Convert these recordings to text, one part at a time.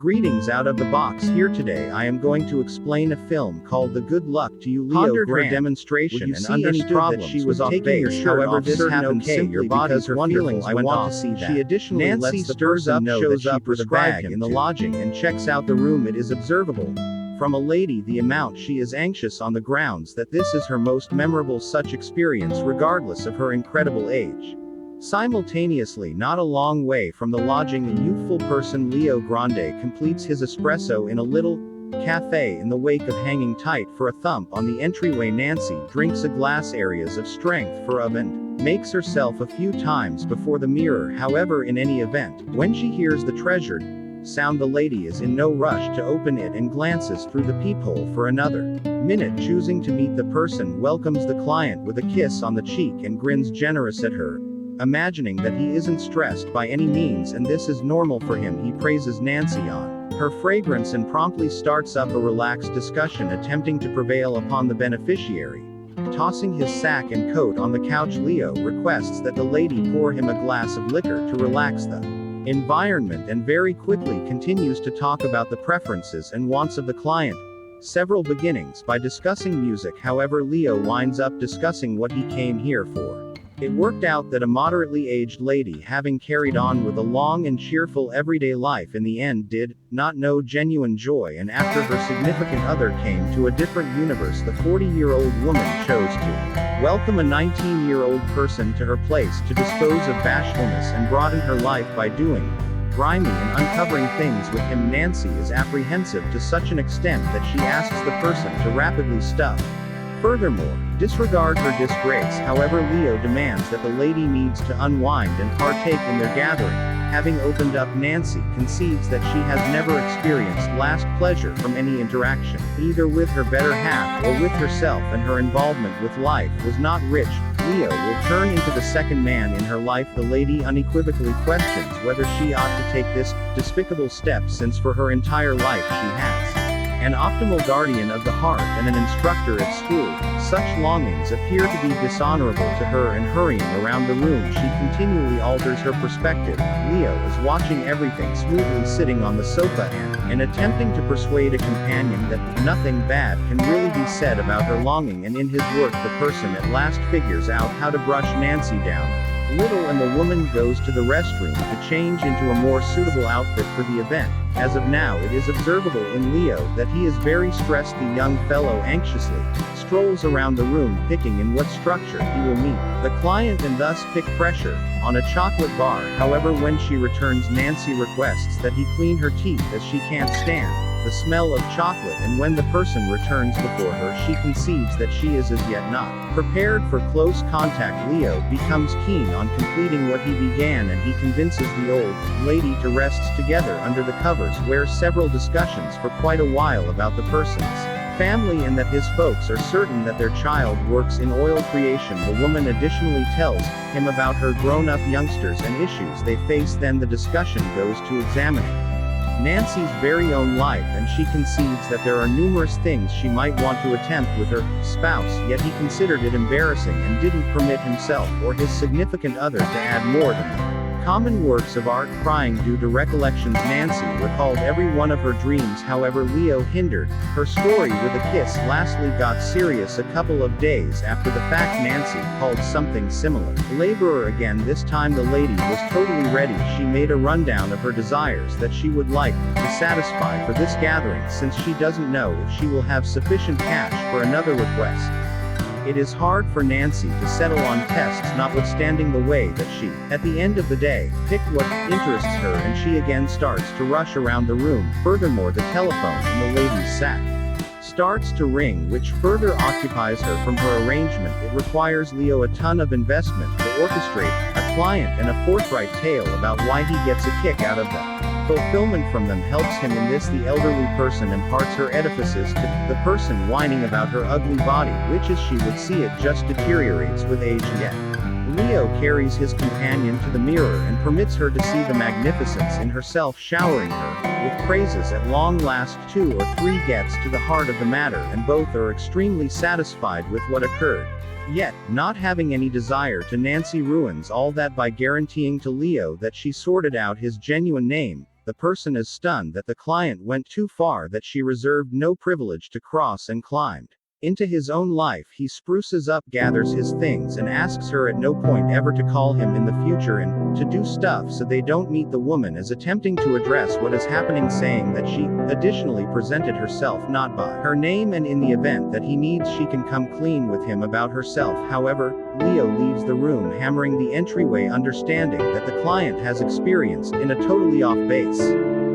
Greetings out of the box here today. I am going to explain a film called The Good Luck to You. Leo pondered her demonstration and understood that she was off base. However, this happened simply because her feelings went off. She additionally Nancy lets the person know that she prescribed him in the lodging and checks out the room. It is observable from a lady the amount she is anxious on the grounds that this is her most memorable such experience regardless of her incredible age. Simultaneously, not a long way from the lodging, a youthful person, Leo Grande, completes his espresso in a little cafe in the wake of hanging tight for a thump on the entryway. Nancy drinks a glass areas of strength for and makes herself a few times before the mirror. However, in any event, when she hears the treasured sound, the lady is in no rush to open it and glances through the peephole for another minute, choosing to meet the person, welcomes the client with a kiss on the cheek and grins generous at her, imagining that he isn't stressed by any means and this is normal for him. He praises Nancy on her fragrance and promptly starts up a relaxed discussion attempting to prevail upon the beneficiary. Tossing his sack and coat on the couch, Leo requests that the lady pour him a glass of liquor to relax the environment and very quickly continues to talk about the preferences and wants of the client. Several beginnings by discussing music. However, Leo winds up discussing what he came here for. It worked out that a moderately aged lady, having carried on with a long and cheerful everyday life, in the end did not know genuine joy, and after her significant other came to a different universe, the 40-year-old woman chose to welcome a 19-year-old person to her place to dispose of bashfulness and broaden her life by doing grimy and uncovering things with him. Nancy is apprehensive to such an extent that she asks the person to rapidly stuff. Furthermore, disregard her disgrace. However, Leo demands that the lady needs to unwind and partake in their gathering. Having opened up, Nancy concedes that she has never experienced lasting pleasure from any interaction, either with her better half or with herself, and her involvement with life was not rich. Leo will turn into the second man in her life. The lady unequivocally questions whether she ought to take this despicable step, since for her entire life she has an optimal guardian of the heart and an instructor at school. Such longings appear to be dishonorable to her, and hurrying around the room she continually alters her perspective. Leo is watching everything smoothly, sitting on the sofa and attempting to persuade a companion that nothing bad can really be said about her longing, and in his work the person at last figures out how to brush Nancy down a little, and the woman goes to the restroom to change into a more suitable outfit for the event. As of now, it is observable in Leo that he is very stressed. The young fellow anxiously strolls around the room, picking in what structure he will meet the client and thus pick pressure on a chocolate bar. However, when she returns, Nancy requests that he clean her teeth as she can't stand the smell of chocolate, and when the person returns before her, she concedes that she is as yet not prepared for close contact. Leo becomes keen on completing what he began, and he convinces the old lady to rest together under the covers, where several discussions for quite a while about the person's family and that his folks are certain that their child works in oil creation. The woman additionally tells him about her grown-up youngsters and issues they face. Then the discussion goes to examining Nancy's very own life, and she concedes that there are numerous things she might want to attempt with her spouse, yet he considered it embarrassing and didn't permit himself or his significant other to add more than common works of art. Crying due to recollections, Nancy recalled every one of her dreams. However, Leo hindered her story with a kiss. Lastly, got serious a couple of days after the fact. Nancy called something similar laborer again. This time the lady was totally ready. She made a rundown of her desires that she would like to satisfy for this gathering, since she doesn't know if she will have sufficient cash for another request. It is hard for Nancy to settle on tests, notwithstanding the way that she, at the end of the day, picked what interests her, and she again starts to rush around the room. Furthermore, the telephone in the lady's sack starts to ring, which further occupies her from her arrangement. It requires Leo a ton of investment to orchestrate a client, and a forthright tale about why he gets a kick out of the fulfillment from them helps him in this. The elderly person imparts her edifices to the person whining about her ugly body, which, as she would see it, just deteriorates with age. Yet Leo carries his companion to the mirror and permits her to see the magnificence in herself, showering her with praises. At long last, 2 or 3 gets to the heart of the matter, and both are extremely satisfied with what occurred. Yet, not having any desire to, Nancy ruins all that by guaranteeing to Leo that she sorted out his genuine name, The person is stunned that the client went too far, that she reserved no privilege to cross and climbed into his own life. He spruces up, gathers his things, and asks her at no point ever to call him in the future and to do stuff so they don't meet. The woman is attempting to address what is happening, saying that she additionally presented herself not by her name, and in the event that he needs, she can come clean with him about herself. However, Leo leaves the room, hammering the entryway, understanding that the client has experienced in a totally off base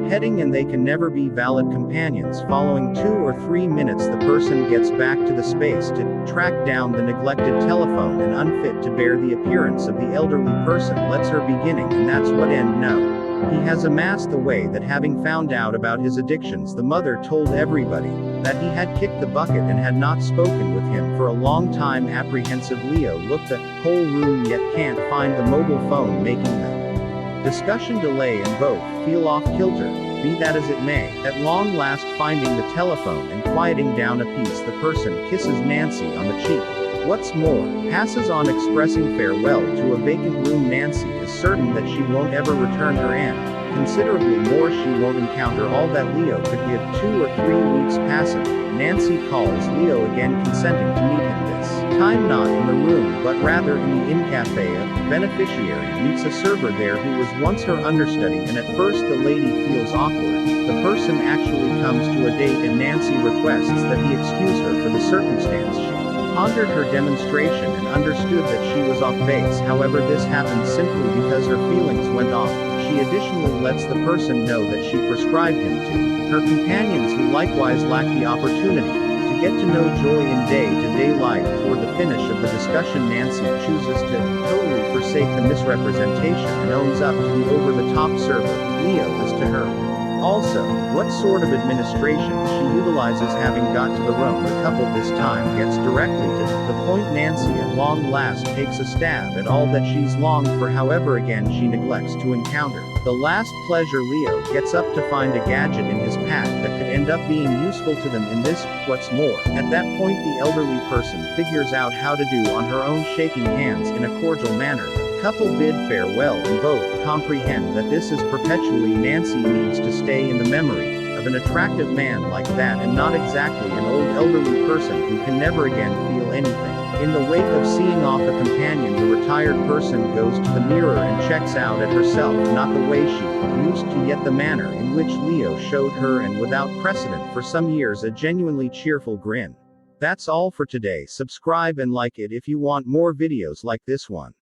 heading and they can never be valid companions. Following 2 or 3 minutes, the person gets back to the space to track down the neglected telephone, and unfit to bear the appearance of the elderly person lets her beginning, and that's what end no. He has amassed the way that, having found out about his addictions, the mother told everybody that he had kicked the bucket and had not spoken with him for a long time. Apprehensive, Leo looked the whole room yet can't find the mobile phone, making the discussion delay and both feel off kilter. Be that as it may, at long last finding the telephone and quieting down a piece, the person kisses Nancy on the cheek. What's more, passes on, expressing farewell to a vacant room. Nancy is certain that she won't ever return her, and considerably more she won't encounter all that Leo could give. 2 or 3 weeks passing, Nancy calls Leo again, consenting to meet him this time not in the room but rather in the inn cafe. A beneficiary meets a server there who was once her understudy, and at first the lady feels awkward. The person actually comes to a date and Nancy requests that he excuse her for the circumstance. She pondered her demonstration and understood that she was off base. However, this happened simply because her feelings went off. She additionally lets the person know that she prescribed him to her companions, who likewise lack the opportunity to get to know joy in day-to-day life. Toward the finish of the discussion, Nancy chooses to totally forsake the misrepresentation and owns up to the over-the-top server Leo is to her. Also, what sort of administration she utilizes. Having got to the room, the couple this time gets directly to the point. Nancy at long last takes a stab at all that she's longed for. However, again she neglects to encounter the last pleasure. Leo gets up to find a gadget in his pack that could end up being useful to them in this. What's more, at that point the elderly person figures out how to do on her own, shaking hands in a cordial manner. Couple bid farewell and both comprehend that this is perpetually. Nancy needs to stay in the memory of an attractive man like that, and not exactly an old elderly person who can never again feel anything. In the wake of seeing off a companion, the retired person goes to the mirror and checks out at herself, not the way she used to, yet the manner in which Leo showed her, and without precedent for some years, a genuinely cheerful grin. That's all for today. Subscribe and like it if you want more videos like this one.